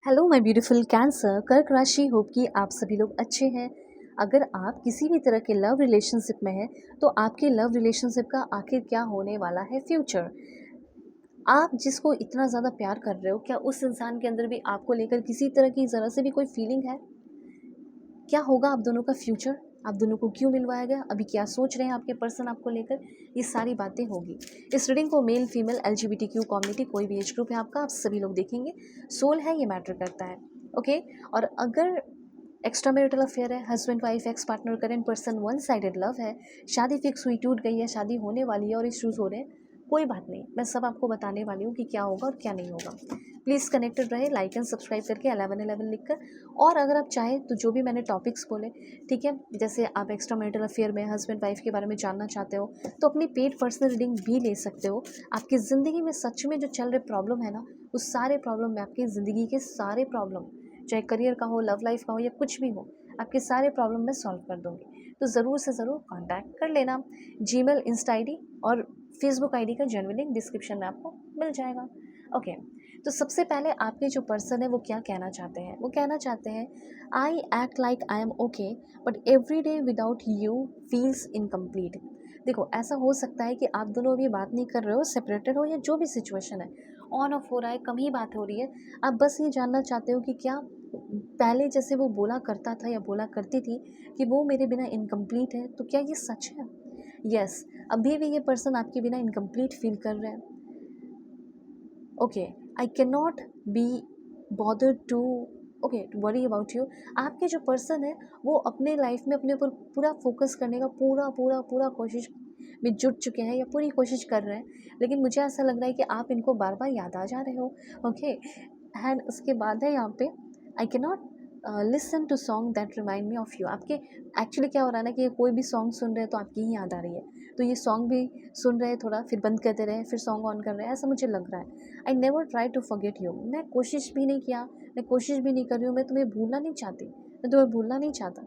Hello my beautiful cancer कर्क राशि। Hope कि आप सभी लोग अच्छे हैं। अगर आप किसी भी तरह के लव रिलेशनशिप में हैं तो आपके लव रिलेशनशिप का आखिर क्या होने वाला है फ्यूचर। आप जिसको इतना ज़्यादा प्यार कर रहे हो, क्या उस इंसान के अंदर भी आपको लेकर किसी तरह की ज़रा से भी कोई फीलिंग है? क्या होगा आप दोनों का फ्यूचर? आप दोनों को क्यों मिलवाया गया? अभी क्या सोच रहे हैं आपके पर्सन आपको लेकर? ये सारी बातें होगी। इस रीडिंग को मेल फीमेल LGBTQ कम्युनिटी कोई भी एज ग्रुप है आपका, आप सभी लोग देखेंगे। सोल है, ये मैटर करता है। ओके। और अगर एक्स्ट्रा मैरिटल अफेयर है, husband wife, ex partner, current person, one sided love है, शादी फिक्स हुई, टूट गई है, शादी होने वाली है और इश्यूज हो रहे हैं, कोई बात नहीं, मैं सब आपको बताने वाली हूँ कि क्या होगा और क्या नहीं होगा। प्लीज़ कनेक्टेड रहे, लाइक एंड सब्सक्राइब करके 1111 लिखकर। और अगर आप चाहें तो जो भी मैंने टॉपिक्स बोले, ठीक है, जैसे आप एक्स्ट्रा मैरिटल अफेयर में हस्बैंड वाइफ के बारे में जानना चाहते हो तो अपनी पेड पर्सनल रीडिंग भी ले सकते हो। आपकी ज़िंदगी में सच में जो चल रहे प्रॉब्लम है ना, उस सारे प्रॉब्लम में, आपकी ज़िंदगी के सारे प्रॉब्लम, चाहे करियर का हो, लव लाइफ का हो या कुछ भी हो, आपके सारे प्रॉब्लम मैं सॉल्व कर दूंगी। तो ज़रूर से ज़रूर कांटेक्ट कर लेना। जीमेल, इंस्टा आईडी और फेसबुक आईडी का जेन्युइन लिंक डिस्क्रिप्शन में आपको मिल जाएगा। ओके। तो सबसे पहले आपके जो पर्सन है वो क्या कहना चाहते हैं? वो कहना चाहते हैं, I act like I am okay but every day without you feels incomplete. देखो, ऐसा हो सकता है कि आप दोनों अभी बात नहीं कर रहे हो, सेपरेटेड हो, या जो भी सिचुएशन है, ऑन ऑफ हो रहा है, कम ही बात हो रही है, आप बस ये जानना चाहते हो कि क्या पहले जैसे वो बोला करता था या बोला करती थी कि वो मेरे बिना इनकम्प्लीट है, तो क्या ये सच है? यस, अभी भी ये पर्सन आपके बिना इनकम्प्लीट फील कर रहे हैं। Okay, I can not be bothered to okay worry about you. आपके जो पर्सन है वो अपने लाइफ में अपने ऊपर पूरा फोकस करने का पूरा पूरा पूरा कोशिश में जुट चुके हैं या पूरी कोशिश कर रहे हैं, लेकिन मुझे ऐसा लग रहा है कि आप इनको बार बार याद आ जा रहे हो। ओके। एंड उसके बाद है यहाँ पे, I can not listen to song that remind me of you. आपके एक्चुअली क्या हो रहा है ना कि कोई भी सॉन्ग सुन रहे हैं तो आपकी ही याद आ रही है, तो ये सॉन्ग भी सुन रहे हैं, थोड़ा फिर बंद करते रहे, फिर सॉन्ग ऑन कर रहे हैं, ऐसा मुझे लग रहा है। I never try to forget you. मैं कोशिश भी नहीं किया, मैं कोशिश भी नहीं कर रही हूँ, मैं तुम्हें भूलना नहीं चाहती, मैं तुम्हें भूलना नहीं चाहता।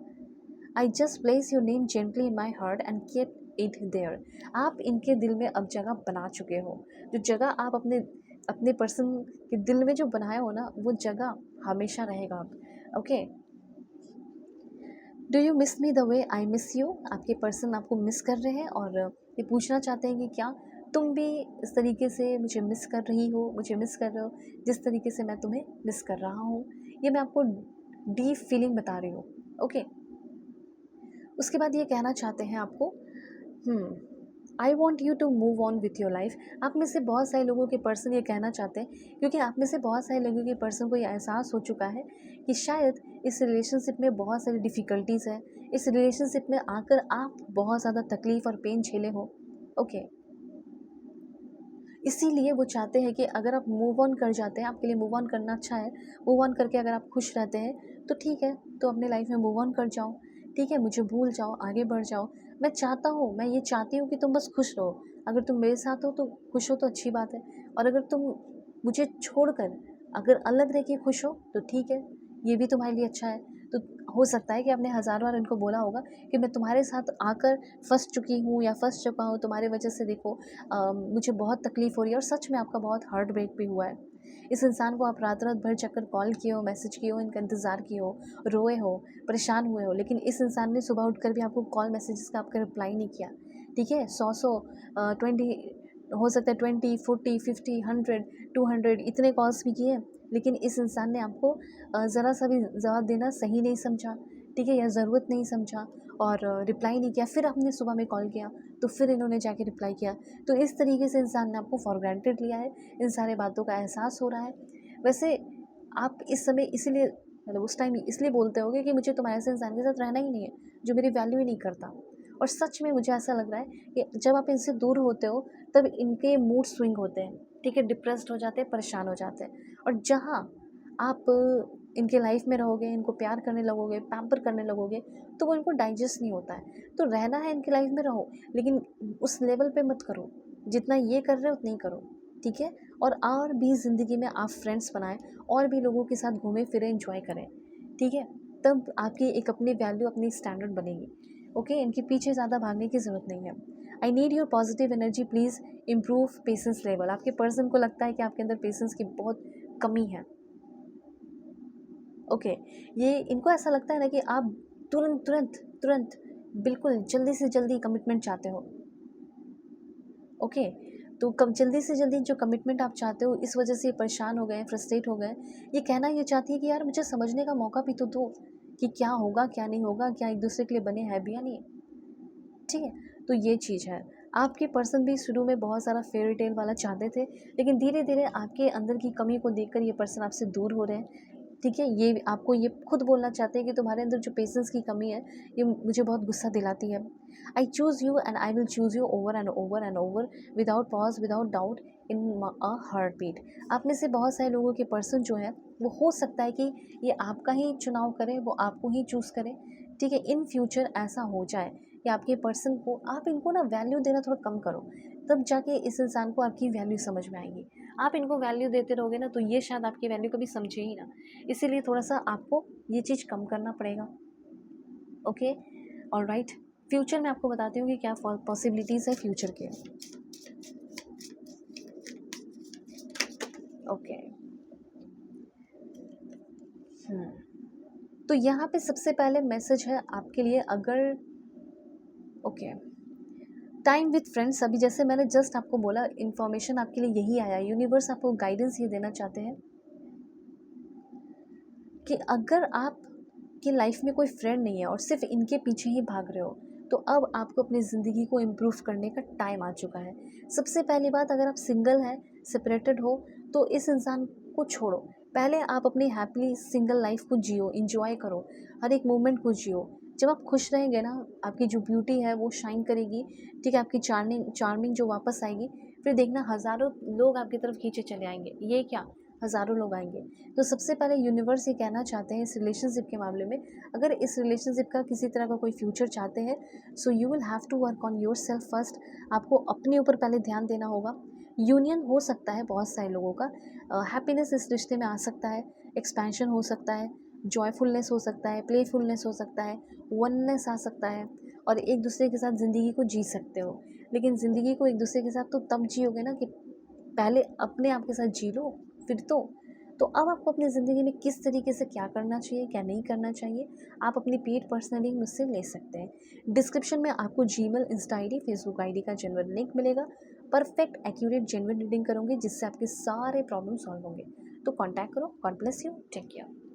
I just place your name gently in my heart and keep it there. आप इनके दिल में अब जगह बना चुके हो। जो जगह आप अपने अपने पर्सन के दिल में जो बनाए हो ना, वो जगह हमेशा रहेगा अब। Okay. Do you miss me the way I miss you. आपके पर्सन आपको मिस कर रहे हैं और ये पूछना चाहते हैं कि क्या तुम भी इस तरीके से मुझे मिस कर रही हो, मुझे मिस कर रहे हो जिस तरीके से मैं तुम्हें मिस कर रहा हूँ। ये मैं आपको डीप फीलिंग बता रही हूँ। ओके। उसके बाद ये कहना चाहते हैं आपको, I want you to move on with your life. आप में से बहुत सारे लोगों के पर्सन ये कहना चाहते हैं, क्योंकि आप में से बहुत सारे लोगों के पर्सन को ये एहसास हो चुका है कि शायद इस रिलेशनशिप में बहुत सारी डिफ़िकल्टीज़ है, इस रिलेशनशिप में आकर आप बहुत ज़्यादा तकलीफ़ और पेन झेले हो। ओके। इसीलिए वो चाहते हैं कि अगर आप मूव ऑन कर जाते हैं, आपके लिए मूव ऑन करना अच्छा है, मूव ऑन करके अगर आप खुश रहते हैं तो ठीक है, तो अपने लाइफ में मूव ऑन कर जाओ, ठीक है, मुझे भूल जाओ, आगे बढ़ जाओ। मैं चाहता हूँ, मैं ये चाहती हूँ कि तुम बस खुश रहो। अगर तुम मेरे साथ हो तो खुश हो तो अच्छी बात है, और अगर तुम मुझे छोड़कर अगर अलग रह के खुश हो तो ठीक है, ये भी तुम्हारे लिए अच्छा है। तो हो सकता है कि आपने हज़ार बार उनको बोला होगा कि मैं तुम्हारे साथ आकर फंस चुकी हूँ या फंस चुका हूँ, तुम्हारी वजह से देखो मुझे बहुत तकलीफ़ हो रही है, और सच में आपका बहुत हार्ट ब्रेक भी हुआ है। इस इंसान को आप रात रात भर चक्कर कॉल किए हो, मैसेज किए हो, इनका इंतज़ार किए हो, रोए हो, परेशान हुए हो, लेकिन इस इंसान ने सुबह उठकर भी आपको कॉल मैसेजेस का आपका रिप्लाई नहीं किया। ठीक है, 20 हो सकता है 20, 40, 50, 100, 200 इतने कॉल्स भी किए, लेकिन इस इंसान ने आपको ज़रा सा भी जवाब देना सही नहीं समझा, ठीक है, या ज़रूरत नहीं समझा, और रिप्लाई नहीं किया। फिर आपने सुबह में कॉल किया तो फिर इन्होंने जाके रिप्लाई किया। तो इस तरीके से इंसान ने आपको फॉर ग्रांटेड लिया है, इन सारे बातों का एहसास हो रहा है। वैसे आप इस समय इसीलिए, मतलब उस टाइम इसलिए बोलते होगे कि मुझे तुम्हारे ऐसे इंसान के साथ रहना ही नहीं है जो मेरी वैल्यू ही नहीं करता। और सच में मुझे ऐसा लग रहा है कि जब आप इनसे दूर होते हो तब इनके मूड स्विंग होते हैं, ठीक है, डिप्रेस्ड हो जाते हैं, परेशान हो जाते हैं। और जहाँ आप इनके लाइफ में रहोगे, इनको प्यार करने लगोगे, पैम्पर करने लगोगे, तो वो इनको डाइजेस्ट नहीं होता है। तो रहना है इनकी लाइफ में रहो, लेकिन उस लेवल पे मत करो, जितना ये कर रहे हो उतना ही करो, ठीक है। और भी ज़िंदगी में आप फ्रेंड्स बनाएं, और भी लोगों के साथ घूमें फिरें, एंजॉय करें, ठीक है। तब आपकी एक अपनी वैल्यू, अपनी स्टैंडर्ड बनेगी। ओके, इनके पीछे ज़्यादा भागने की ज़रूरत नहीं है। I need your positive energy, please improve patience level. आपके पर्सन को लगता है कि आपके अंदर पेशेंस की बहुत कमी है। ओके, ये इनको ऐसा लगता है ना कि आप तुरंत तुरंत तुरंत बिल्कुल जल्दी से जल्दी कमिटमेंट चाहते हो। ओके, तो कब जल्दी से जल्दी जो कमिटमेंट आप चाहते हो, इस वजह से ये परेशान हो गए हैं, फ्रस्ट्रेट हो गए हैं। ये कहना ये चाहती है कि यार मुझे समझने का मौका भी तो दो कि क्या होगा क्या नहीं होगा, क्या एक दूसरे के लिए बने हैं भी या नहीं। ठीक है, तो ये चीज़ है। आपके पर्सन भी शुरू में बहुत सारा फेयरी टेल वाला चाहते थे, लेकिन धीरे धीरे आपके अंदर की कमी को देखकर ये पर्सन आपसे दूर हो रहे हैं। ठीक है, ये आपको ये खुद बोलना चाहते हैं कि तुम्हारे अंदर जो पेशेंस की कमी है, ये मुझे बहुत गुस्सा दिलाती है। I choose you and I will choose you over and over and over without pause without doubt in a heart beat. आप में से बहुत सारे लोगों के पर्सन जो है, वो हो सकता है कि ये आपका ही चुनाव करें, वो आपको ही चूज़ करें। ठीक है, इन फ्यूचर ऐसा हो जाए कि आपके पर्सन को, आप इनको ना वैल्यू देना थोड़ा कम करो, तब जाके इस इंसान को आपकी वैल्यू समझ में आएगी। आप इनको वैल्यू देते रहोगे ना, तो ये शायद आपकी वैल्यू कभी समझे ही ना। इसीलिए थोड़ा सा आपको ये चीज़ कम करना पड़ेगा। Okay, alright. फ्यूचर में आपको बताती हूँ कि क्या पॉसिबिलिटीज़ है फ्यूचर के। ओके, तो यहाँ पे सबसे पहले मैसेज है आपके लिए, अगर ओके, टाइम विथ फ्रेंड्स। अभी जैसे मैंने जस्ट आपको बोला, इन्फॉर्मेशन आपके लिए यही आया, यूनिवर्स आपको गाइडेंस ये देना चाहते हैं कि अगर आप की लाइफ में कोई फ्रेंड नहीं है और सिर्फ इनके पीछे ही भाग रहे हो, तो अब आपको अपनी ज़िंदगी को इम्प्रूव करने का टाइम आ चुका है। सबसे पहली बात, अगर आप सिंगल हैं, सेपरेटेड हो, तो इस इंसान को छोड़ो। पहले आप अपनी हैप्पीली सिंगल लाइफ को जियो, इंजॉय करो, हर एक मोमेंट को जियो। जब आप खुश रहेंगे ना, आपकी जो ब्यूटी है वो शाइन करेगी। ठीक है, आपकी चार्मिंग चार्मिंग जो वापस आएगी, फिर देखना हज़ारों लोग आपकी तरफ खींचे चले आएंगे। ये क्या, हज़ारों लोग आएंगे। तो सबसे पहले यूनिवर्स ये कहना चाहते हैं इस रिलेशनशिप के मामले में, अगर इस रिलेशनशिप का किसी तरह का कोई फ्यूचर चाहते हैं, so you will have to work on yourself first. आपको अपने ऊपर पहले ध्यान देना होगा। यूनियन हो सकता है बहुत सारे लोगों का, हैप्पीनेस इस रिश्ते में आ सकता है, एक्सपेंशन हो सकता है, जॉयफुलनेस हो सकता है, प्लेफुलनेस हो सकता है, वननेस आ सकता है, और एक दूसरे के साथ ज़िंदगी को जी सकते हो। लेकिन ज़िंदगी को एक दूसरे के साथ तो तब जियोगे ना कि पहले अपने आप के साथ जी लो, फिर तो अब आपको अपनी ज़िंदगी में किस तरीके से क्या करना चाहिए, क्या नहीं करना चाहिए, आप अपनी पेड पर्सनली मुझसे ले सकते हैं। डिस्क्रिप्शन में आपको Gmail, Insta ID, Facebook ID का जेन्युइन लिंक मिलेगा। परफेक्ट, एक्यूरेट, जेन्युइन रीडिंग करूँगी, जिससे आपके सारे प्रॉब्लम सॉल्व होंगे। तो कॉन्टैक्ट करो। God bless you, take care.